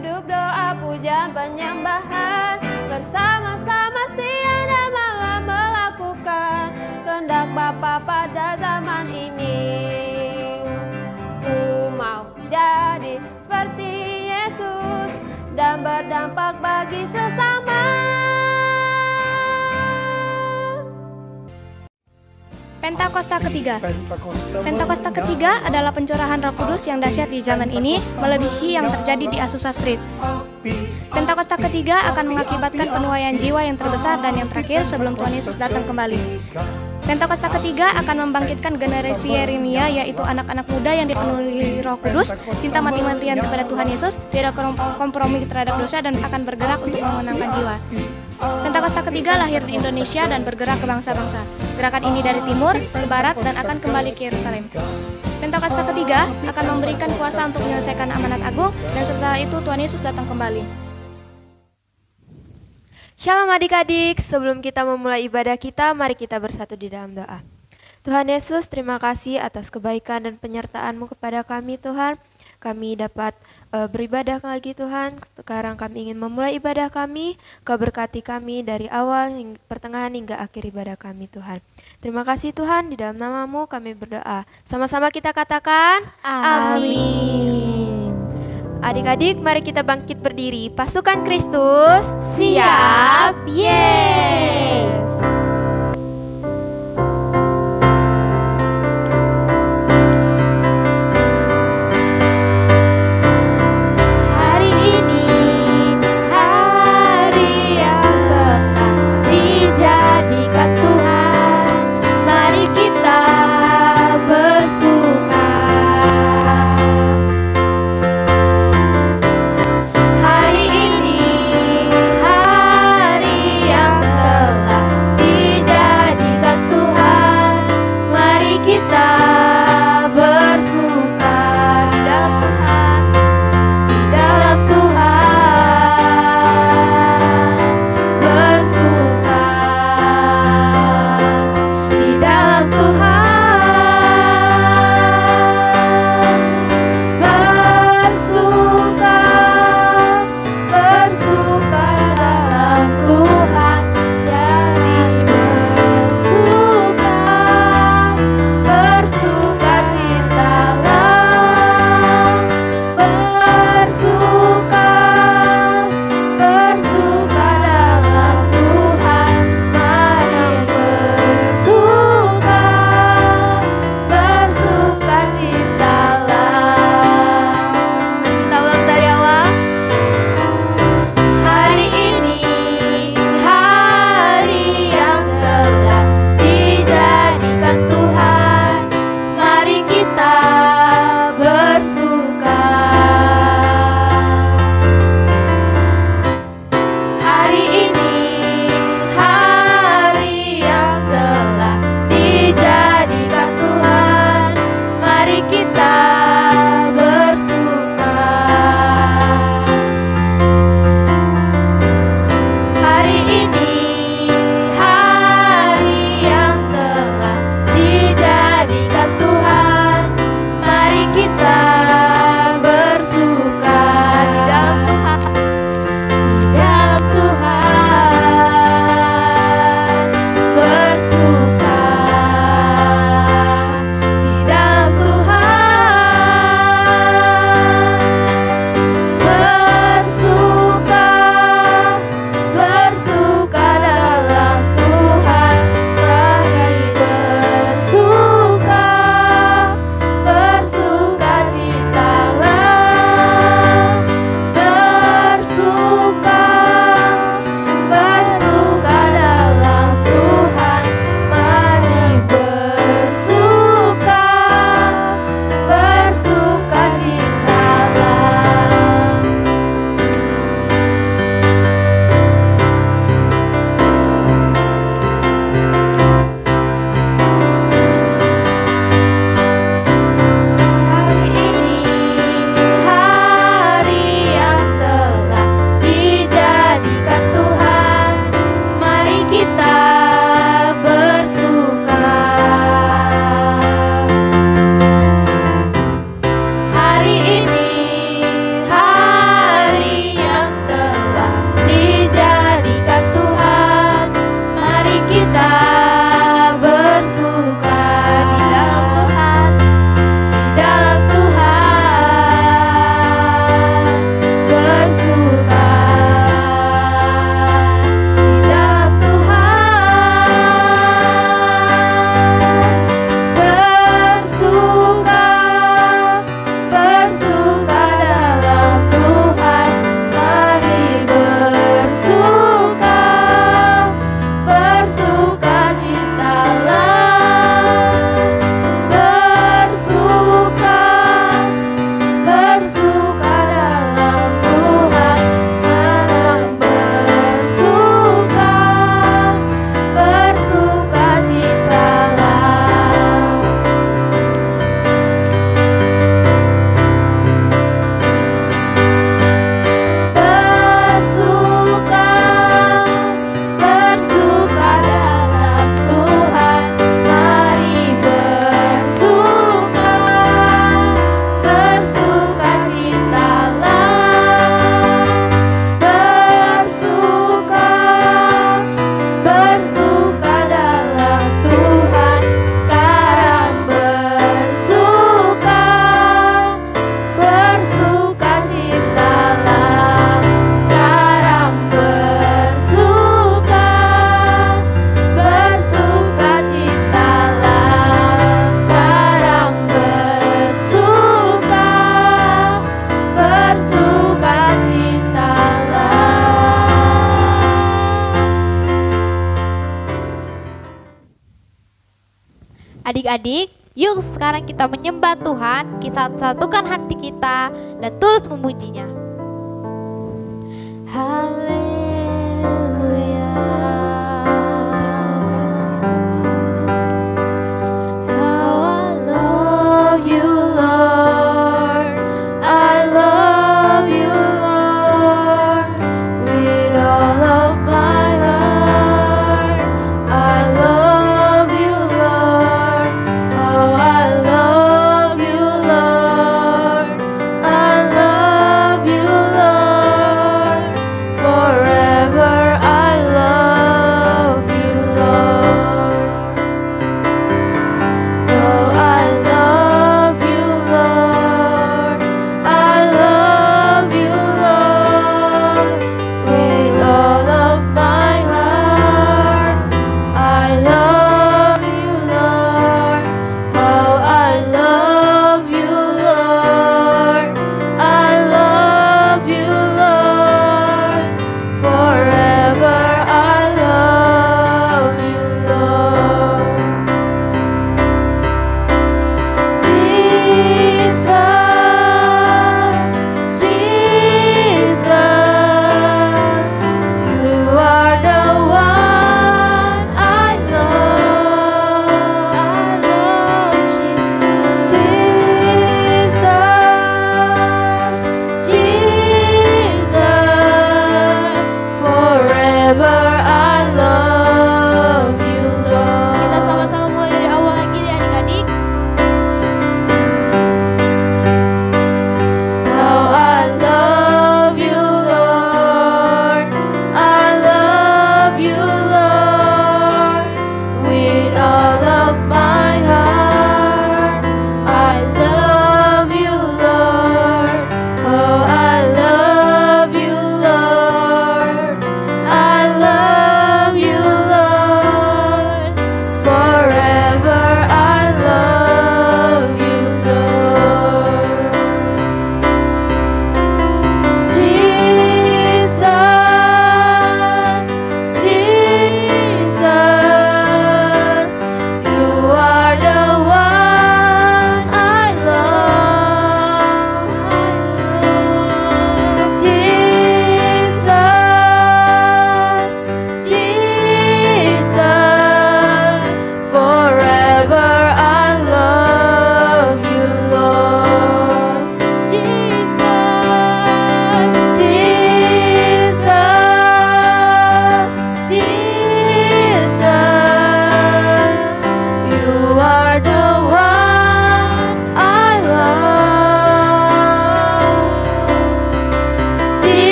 hidup doa pujian penyembahan, bersama-sama siang dan malam melakukan kehendak Bapa pada zaman ini. Ku mau jadi seperti Yesus dan berdampak bagi sesama. Pentakosta ketiga. Pentakosta ketiga adalah pencurahan Roh Kudus yang dahsyat di zaman ini, melebihi yang terjadi di Azusa Street. Pentakosta ketiga akan mengakibatkan penuaian jiwa yang terbesar dan yang terakhir sebelum Tuhan Yesus datang kembali. Pentakosta ketiga akan membangkitkan generasi Yeremia, yaitu anak-anak muda yang dipenuhi Roh Kudus, cinta mati-matian kepada Tuhan Yesus, tidak kompromi terhadap dosa, dan akan bergerak untuk memenangkan jiwa. Pentakosta ketiga lahir di Indonesia dan bergerak ke bangsa-bangsa. Gerakan ini dari timur ke barat dan akan kembali ke Yerusalem. Pentakosta ketiga akan memberikan kuasa untuk menyelesaikan amanat agung, dan setelah itu Tuhan Yesus datang kembali. Shalom adik-adik, sebelum kita memulai ibadah kita, mari kita bersatu di dalam doa. Tuhan Yesus, terima kasih atas kebaikan dan penyertaan-Mu kepada kami Tuhan. Kami dapat beribadah lagi Tuhan. Sekarang kami ingin memulai ibadah kami. Kau berkati kami dari awal, pertengahan hingga akhir ibadah kami Tuhan. Terima kasih Tuhan, di dalam nama-Mu kami berdoa. Sama-sama kita katakan, amin. Adik-adik, mari kita bangkit berdiri. Pasukan Kristus, siap, yes. Hari ini hari yang Adik-adik, yuk sekarang kita menyembah Tuhan, kita satukan hati kita dan terus memujinya. Haleluya. How I love you, Lord. I love you, Lord, with all of my heart. I love you, Lord. Oh, I love you, Lord. I love you,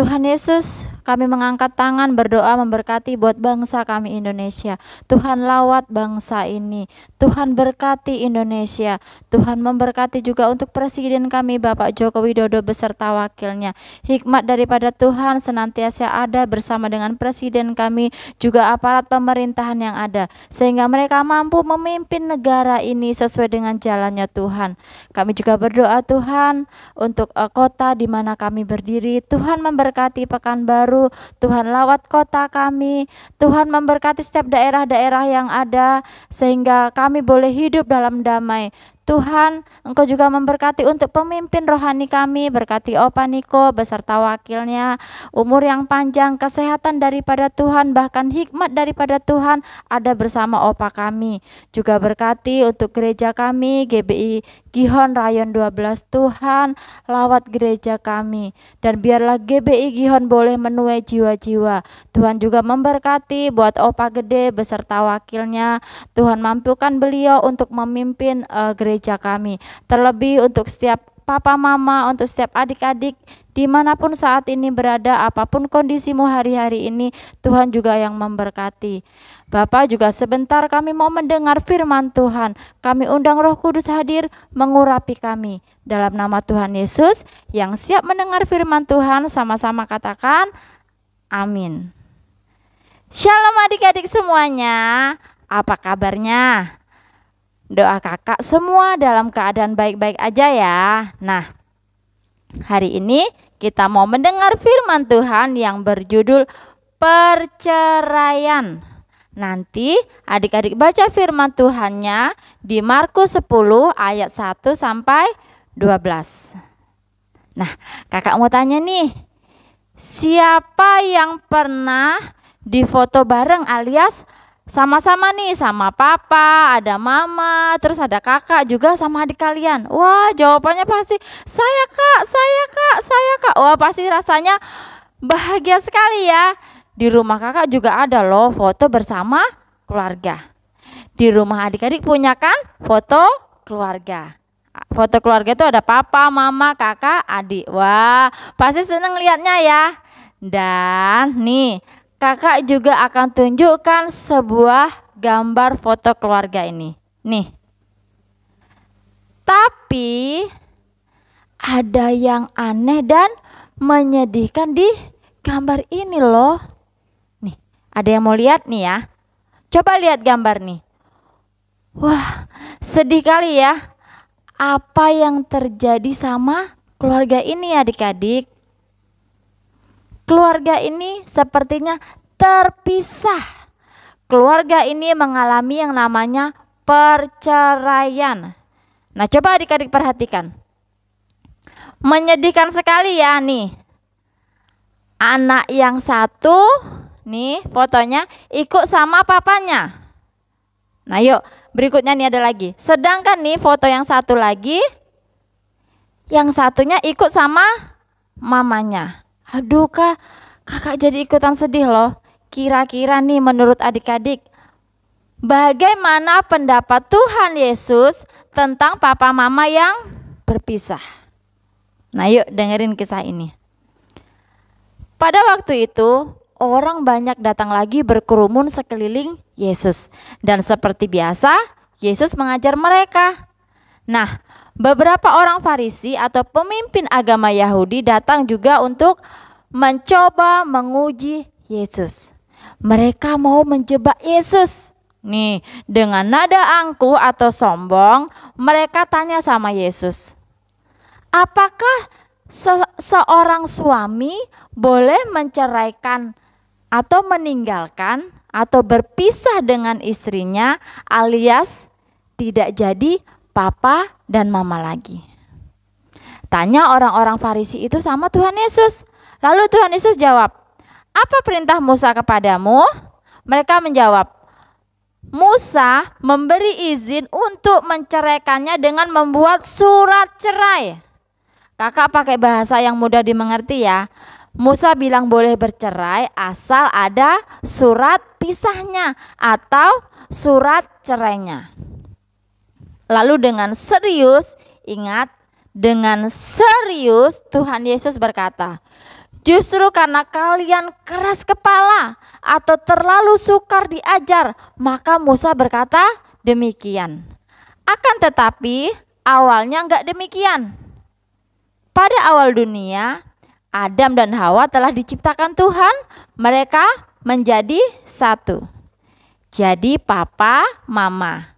Tuhan Yesus, kami mengangkat tangan berdoa memberkati buat bangsa kami Indonesia. Tuhan lawat bangsa ini. Tuhan berkati Indonesia. Tuhan memberkati juga untuk Presiden kami Bapak Joko Widodo beserta wakilnya. Hikmat daripada Tuhan senantiasa ada bersama dengan Presiden kami, juga aparat pemerintahan yang ada, sehingga mereka mampu memimpin negara ini sesuai dengan jalannya Tuhan. Kami juga berdoa Tuhan untuk kota di mana kami berdiri. Tuhan memberkati Pekanbaru, Tuhan lawat kota kami, Tuhan memberkati setiap daerah-daerah yang ada sehingga kami boleh hidup dalam damai. Tuhan, Engkau juga memberkati untuk pemimpin rohani kami, berkati Opa Niko beserta wakilnya, umur yang panjang, kesehatan daripada Tuhan, bahkan hikmat daripada Tuhan ada bersama Opa kami. Juga berkati untuk gereja kami, GBI Gihon Rayon 12, Tuhan lawat gereja kami, dan biarlah GBI Gihon boleh menuai jiwa-jiwa. Tuhan juga memberkati buat Opa Gede beserta wakilnya, Tuhan mampukan beliau untuk memimpin gereja kami, terlebih untuk setiap papa mama, untuk setiap adik-adik dimanapun saat ini berada, apapun kondisimu hari-hari ini, Tuhan juga yang memberkati. Bapak juga sebentar kami mau mendengar firman Tuhan, kami undang Roh Kudus hadir mengurapi kami. Dalam nama Tuhan Yesus, yang siap mendengar firman Tuhan sama-sama katakan amin. Shalom adik-adik semuanya, apa kabarnya? Doa kakak semua dalam keadaan baik-baik aja ya. Nah, hari ini kita mau mendengar firman Tuhan yang berjudul perceraian. Nanti adik-adik baca firman Tuhannya di Markus 10 ayat 1 sampai 12. Nah, kakak mau tanya nih, siapa yang pernah difoto bareng alias sama-sama nih, sama papa, ada mama, terus ada kakak juga sama adik kalian? Wah, jawabannya pasti saya kak, saya kak, saya kak. Wah, pasti rasanya bahagia sekali ya. Di rumah kakak juga ada loh foto bersama keluarga. Di rumah adik-adik punya kan foto keluarga. Foto keluarga itu ada papa, mama, kakak, adik. Wah, pasti seneng lihatnya ya. Dan nih, kakak juga akan tunjukkan sebuah gambar foto keluarga ini. Nih. Tapi ada yang aneh dan menyedihkan di gambar ini loh. Nih, ada yang mau lihat nih ya? Coba lihat gambar nih. Wah, sedih kali ya. Apa yang terjadi sama keluarga ini adik-adik? Keluarga ini sepertinya terpisah. Keluarga ini mengalami yang namanya perceraian. Nah, coba adik-adik perhatikan. Menyedihkan sekali ya nih. Anak yang satu, nih fotonya ikut sama papanya. Nah yuk, berikutnya nih ada lagi. Sedangkan nih foto yang satu lagi, yang satunya ikut sama mamanya. Aduh kak, kakak jadi ikutan sedih loh. Kira-kira nih menurut adik-adik, bagaimana pendapat Tuhan Yesus tentang papa mama yang berpisah? Nah yuk dengerin kisah ini. Pada waktu itu orang banyak datang lagi berkerumun sekeliling Yesus. Dan seperti biasa Yesus mengajar mereka. Nah, beberapa orang Farisi atau pemimpin agama Yahudi datang juga untuk mencoba menguji Yesus. Mereka mau menjebak Yesus. Nih, dengan nada angkuh atau sombong, mereka tanya sama Yesus, apakah seorang suami boleh menceraikan atau meninggalkan atau berpisah dengan istrinya alias tidak jadi papa dan mama lagi? Tanya orang-orang Farisi itu sama Tuhan Yesus. Lalu Tuhan Yesus jawab, apa perintah Musa kepadamu? Mereka menjawab, Musa memberi izin untuk menceraikannya dengan membuat surat cerai. Kakak pakai bahasa yang mudah dimengerti ya. Musa bilang boleh bercerai asal ada surat pisahnya atau surat cerainya. Lalu dengan serius, ingat, dengan serius Tuhan Yesus berkata, Justru karena kalian keras kepala atau terlalu sukar diajar, maka Musa berkata demikian. Akan tetapi awalnya enggak demikian. Pada awal dunia, Adam dan Hawa telah diciptakan Tuhan, mereka menjadi satu. Jadi papa, mama.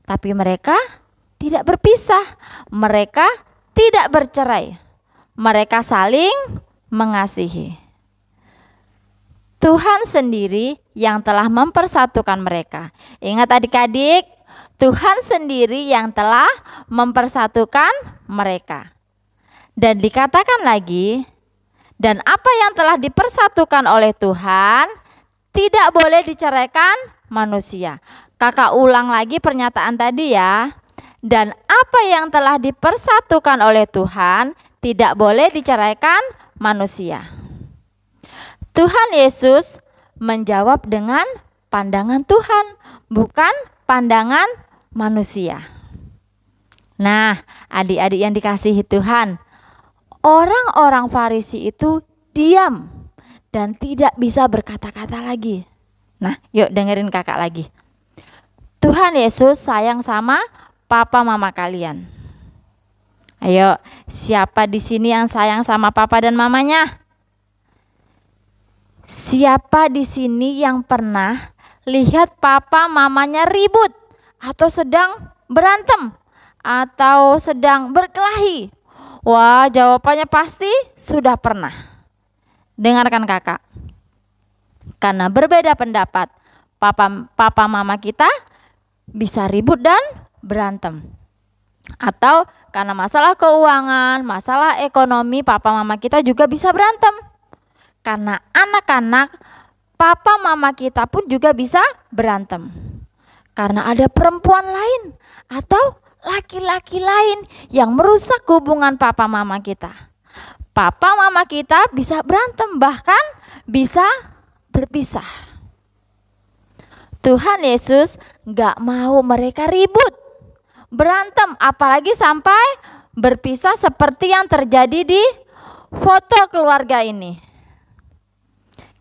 Tapi mereka tidak berpisah, mereka tidak bercerai. Mereka saling mengasihi. Tuhan sendiri yang telah mempersatukan mereka. Ingat adik-adik, Tuhan sendiri yang telah mempersatukan mereka. Dan dikatakan lagi, dan apa yang telah dipersatukan oleh Tuhan tidak boleh diceraikan manusia. Kakak ulang lagi pernyataan tadi ya. Dan apa yang telah dipersatukan oleh Tuhan tidak boleh diceraikan manusia. Tuhan Yesus menjawab dengan pandangan Tuhan, bukan pandangan manusia. Nah, adik-adik yang dikasihi Tuhan, orang-orang Farisi itu diam dan tidak bisa berkata-kata lagi. Nah, yuk dengerin kakak lagi. Tuhan Yesus sayang sama papa mama kalian. Ayo, siapa di sini yang sayang sama papa dan mamanya? Siapa di sini yang pernah lihat papa mamanya ribut atau sedang berantem atau sedang berkelahi? Wah, jawabannya pasti sudah pernah. Dengarkan kakak. Karena berbeda pendapat, papa mama kita bisa ribut dan berantem. Atau karena masalah keuangan, masalah ekonomi, papa mama kita juga bisa berantem. Karena anak-anak, papa mama kita pun juga bisa berantem. Karena ada perempuan lain atau laki-laki lain yang merusak hubungan papa mama kita. Papa mama kita bisa berantem, bahkan bisa berpisah. Tuhan Yesus gak mau mereka ribut, berantem, apalagi sampai berpisah seperti yang terjadi di foto keluarga ini.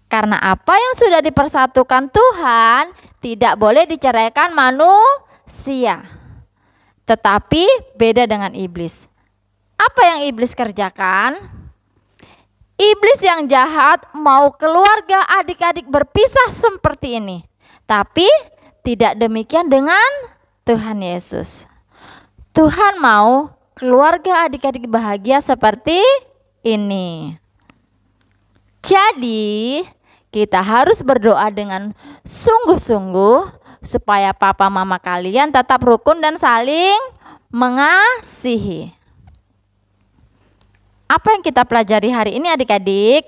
Karena apa yang sudah dipersatukan Tuhan tidak boleh diceraikan manusia. Tetapi beda dengan iblis. Apa yang iblis kerjakan? Iblis yang jahat mau keluarga adik-adik berpisah seperti ini. Tapi tidak demikian dengan Tuhan Yesus. Tuhan mau keluarga adik-adik bahagia seperti ini. Jadi kita harus berdoa dengan sungguh-sungguh supaya papa mama kalian tetap rukun dan saling mengasihi. Apa yang kita pelajari hari ini adik-adik?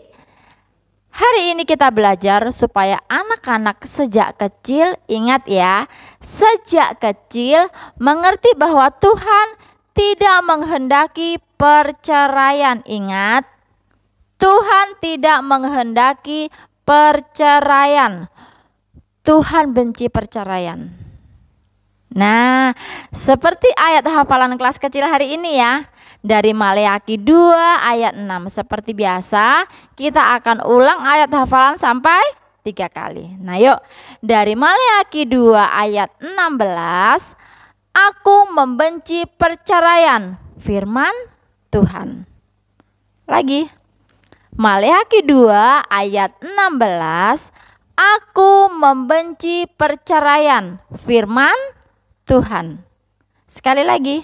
Hari ini kita belajar supaya anak-anak sejak kecil, ingat ya, sejak kecil mengerti bahwa Tuhan tidak menghendaki perceraian. Ingat, Tuhan tidak menghendaki perceraian. Tuhan benci perceraian. Nah, seperti ayat hafalan kelas kecil hari ini ya. Dari Maleakhi 2 ayat 6. Seperti biasa kita akan ulang ayat hafalan sampai 3 kali. Nah yuk, dari Maleakhi 2 ayat 16. Aku membenci perceraian, firman Tuhan. Lagi, Maleakhi 2 ayat 16. Aku membenci perceraian, firman Tuhan. Sekali lagi,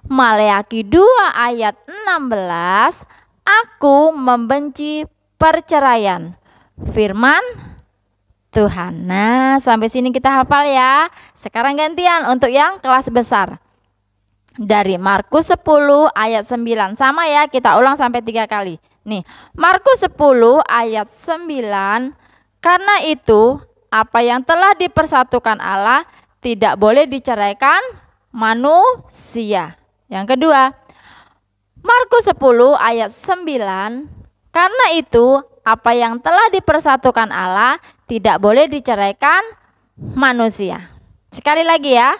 Maleakhi 2 ayat 16. Aku membenci perceraian, firman Tuhan. Nah, sampai sini kita hafal ya. Sekarang gantian untuk yang kelas besar. Dari Markus 10 ayat 9. Sama ya, kita ulang sampai 3 kali. Nih, Markus 10 ayat 9. Karena itu, apa yang telah dipersatukan Allah tidak boleh diceraikan manusia. Yang kedua, Markus 10 ayat 9. Karena itu, apa yang telah dipersatukan Allah tidak boleh diceraikan manusia. Sekali lagi ya.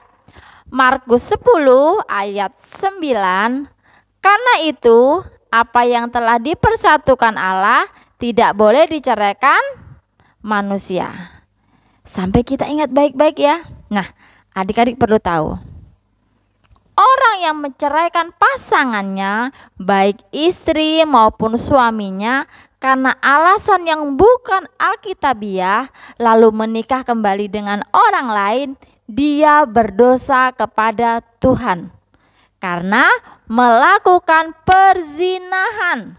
Markus 10 ayat 9. Karena itu, Apa yang telah dipersatukan Allah tidak boleh diceraikan manusia. Sampai kita ingat baik-baik ya. Nah, adik-adik perlu tahu, orang yang menceraikan pasangannya, baik istri maupun suaminya, karena alasan yang bukan alkitabiah, lalu menikah kembali dengan orang lain, dia berdosa kepada Tuhan karena melakukan perzinahan.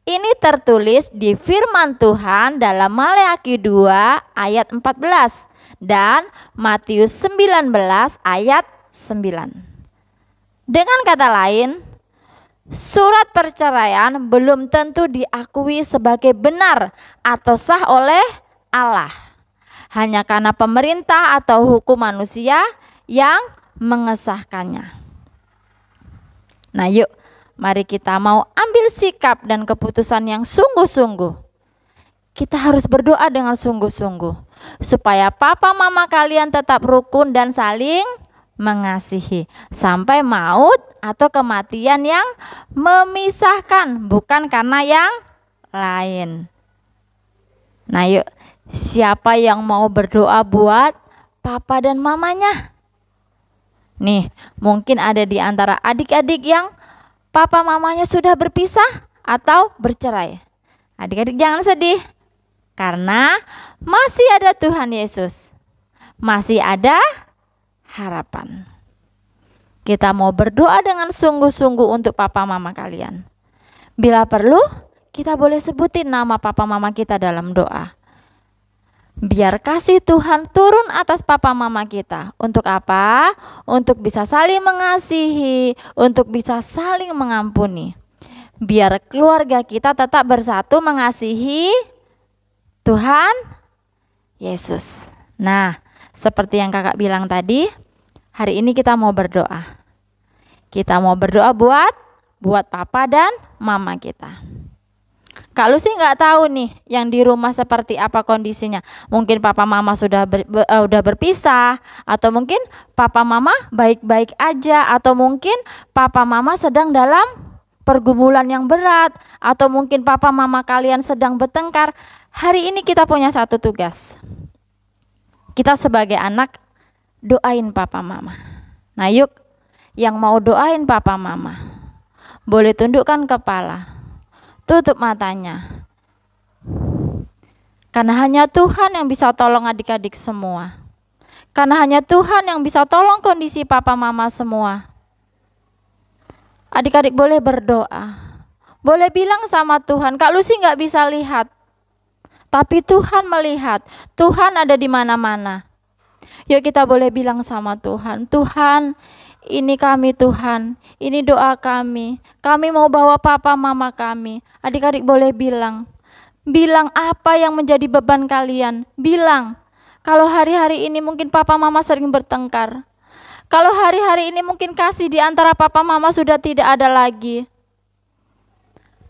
Ini tertulis di firman Tuhan dalam Maleakhi 2 ayat 14 dan Matius 19 ayat 9. Dengan kata lain, surat perceraian belum tentu diakui sebagai benar atau sah oleh Allah, hanya karena pemerintah atau hukum manusia yang mengesahkannya. Nah, yuk mari kita mau ambil sikap dan keputusan yang sungguh-sungguh. Kita harus berdoa dengan sungguh-sungguh supaya papa mama kalian tetap rukun dan saling mengasihi sampai maut atau kematian yang memisahkan, bukan karena yang lain. Nah, yuk, siapa yang mau berdoa buat papa dan mamanya? Nih, mungkin ada di antara adik-adik yang papa mamanya sudah berpisah atau bercerai. Adik-adik jangan sedih, karena masih ada Tuhan Yesus. Masih ada harapan. Kita mau berdoa dengan sungguh-sungguh untuk papa mama kalian. Bila perlu, kita boleh sebutin nama papa mama kita dalam doa. Biar kasih Tuhan turun atas papa mama kita. Untuk apa? Untuk bisa saling mengasihi, untuk bisa saling mengampuni. Biar keluarga kita tetap bersatu mengasihi Tuhan Yesus. Nah, seperti yang kakak bilang tadi, hari ini kita mau berdoa. Kita mau berdoa buat papa dan mama kita. Kak Lucy nggak tahu nih yang di rumah seperti apa kondisinya. Mungkin papa mama sudah berpisah, atau mungkin papa mama baik-baik aja, atau mungkin papa mama sedang dalam pergumulan yang berat, atau mungkin papa mama kalian sedang bertengkar. Hari ini kita punya satu tugas. Kita sebagai anak doain papa mama. Nah, yuk yang mau doain papa mama boleh tundukkan kepala. Tutup matanya. Karena hanya Tuhan yang bisa tolong adik-adik semua. Karena hanya Tuhan yang bisa tolong kondisi papa mama semua. Adik-adik boleh berdoa. Boleh bilang sama Tuhan, Kak Lucy nggak bisa lihat. Tapi Tuhan melihat. Tuhan ada di mana-mana. Yuk kita boleh bilang sama Tuhan, Tuhan, ini kami Tuhan, ini doa kami. Kami mau bawa papa mama kami. Adik-adik boleh bilang apa yang menjadi beban kalian. Bilang, kalau hari-hari ini mungkin papa mama sering bertengkar. Kalau hari-hari ini mungkin kasih di antara papa mama sudah tidak ada lagi.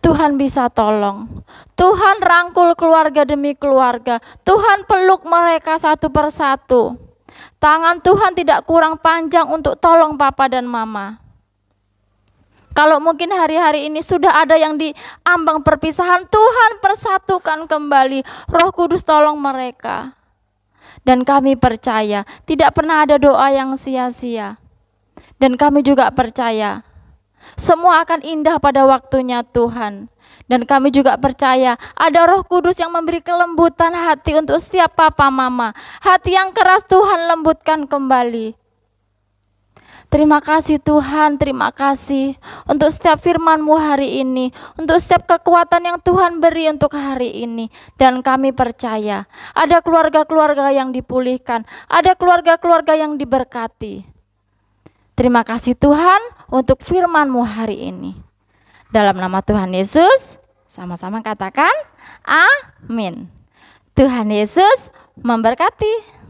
Tuhan bisa tolong. Tuhan rangkul keluarga demi keluarga. Tuhan peluk mereka satu persatu. Tangan Tuhan tidak kurang panjang untuk tolong papa dan mama. Kalau mungkin hari-hari ini sudah ada yang di ambang perpisahan, Tuhan persatukan kembali. Roh Kudus tolong mereka. Dan kami percaya tidak pernah ada doa yang sia-sia. Dan kami juga percaya semua akan indah pada waktunya Tuhan. Dan kami juga percaya ada Roh Kudus yang memberi kelembutan hati untuk setiap papa mama. Hati yang keras Tuhan lembutkan kembali. Terima kasih Tuhan, terima kasih untuk setiap firman-Mu hari ini, untuk setiap kekuatan yang Tuhan beri untuk hari ini. Dan kami percaya ada keluarga-keluarga yang dipulihkan, ada keluarga-keluarga yang diberkati. Terima kasih Tuhan untuk firman-Mu hari ini. Dalam nama Tuhan Yesus, sama-sama katakan amin. Tuhan Yesus memberkati.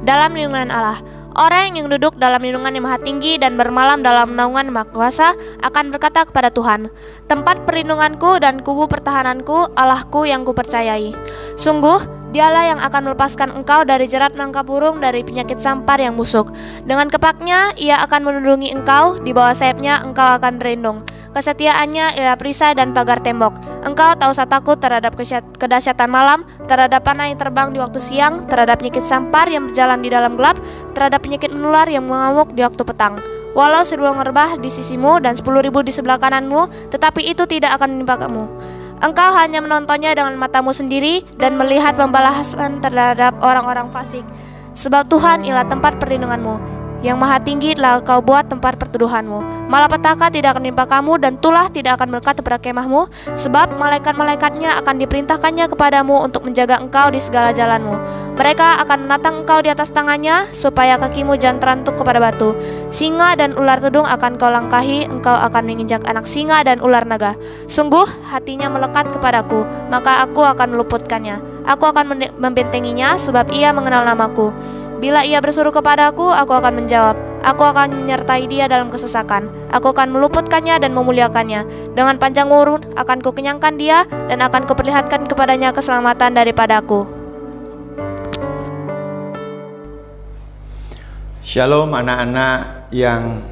Dalam lindungan Allah, orang yang duduk dalam lindungan yang maha tinggi dan bermalam dalam naungan maha kuasa akan berkata kepada Tuhan, tempat perlindunganku dan kubu pertahananku, Allahku yang kupercayai. Sungguh, Dialah yang akan melepaskan engkau dari jerat mangka burung, dari penyakit sampar yang busuk. Dengan kepaknya ia akan melindungi engkau, di bawah sayapnya engkau akan berlindung. Kesetiaannya ialah perisai dan pagar tembok. Engkau tak usah takut terhadap kedahsyatan malam, terhadap panah yang terbang di waktu siang, terhadap penyakit sampar yang berjalan di dalam gelap, terhadap penyakit menular yang mengamuk di waktu petang. Walau 1000 ngerbah di sisimu dan 10.000 di sebelah kananmu, tetapi itu tidak akan menimpa kamu. Engkau hanya menontonnya dengan matamu sendiri dan melihat pembalasan terhadap orang-orang fasik. Sebab Tuhan ialah tempat perlindunganmu, yang maha tinggi telah kau buat tempat perteduhanmu. Malapetaka tidak akan menimpa kamu dan tulah tidak akan melekat pada kemahmu, sebab malaikat-malaikatnya akan diperintahkannya kepadamu untuk menjaga engkau di segala jalanmu. Mereka akan menatang engkau di atas tangannya, supaya kakimu jangan terantuk kepada batu. Singa dan ular tudung akan kau langkahi, engkau akan menginjak anak singa dan ular naga. Sungguh hatinya melekat kepadaku, maka aku akan meluputkannya. Aku akan membentenginya, sebab ia mengenal namaku. Bila ia berseru kepadaku, aku akan menjawab. Aku akan menyertai dia dalam kesesakan. Aku akan meluputkannya dan memuliakannya. Dengan panjang umur akan kukenyangkan dia, dan akan kuperlihatkan kepadanya keselamatan daripadaku. Shalom anak-anak yang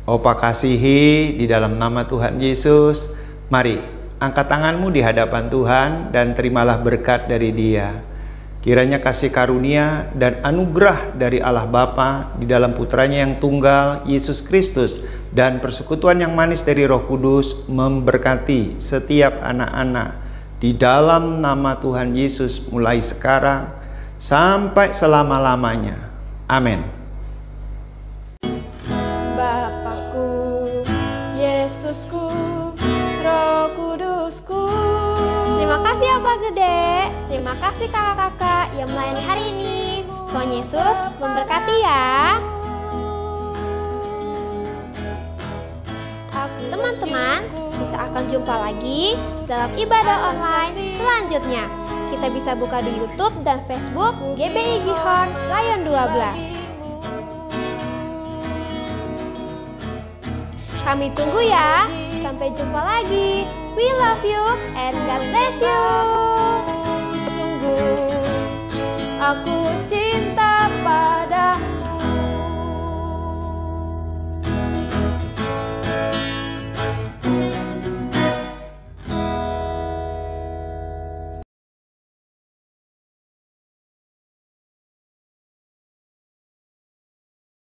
Opa kasihi di dalam nama Tuhan Yesus. Mari, angkat tanganmu di hadapan Tuhan dan terimalah berkat dari Dia. Kiranya kasih karunia dan anugerah dari Allah Bapa di dalam Putranya yang tunggal, Yesus Kristus, dan persekutuan yang manis dari Roh Kudus memberkati setiap anak-anak di dalam nama Tuhan Yesus mulai sekarang sampai selama-lamanya. Amin. Bapakku, Yesusku, Roh Kudusku. Terima kasih Opa Gede. Terima kasih kakak-kakak yang melayani hari ini. Tuhan Yesus memberkati ya. Teman-teman, kita akan jumpa lagi dalam ibadah online selanjutnya. Kita bisa buka di YouTube dan Facebook GBI Gihon Lion 12. Kami tunggu ya. Sampai jumpa lagi. We love you and God bless you.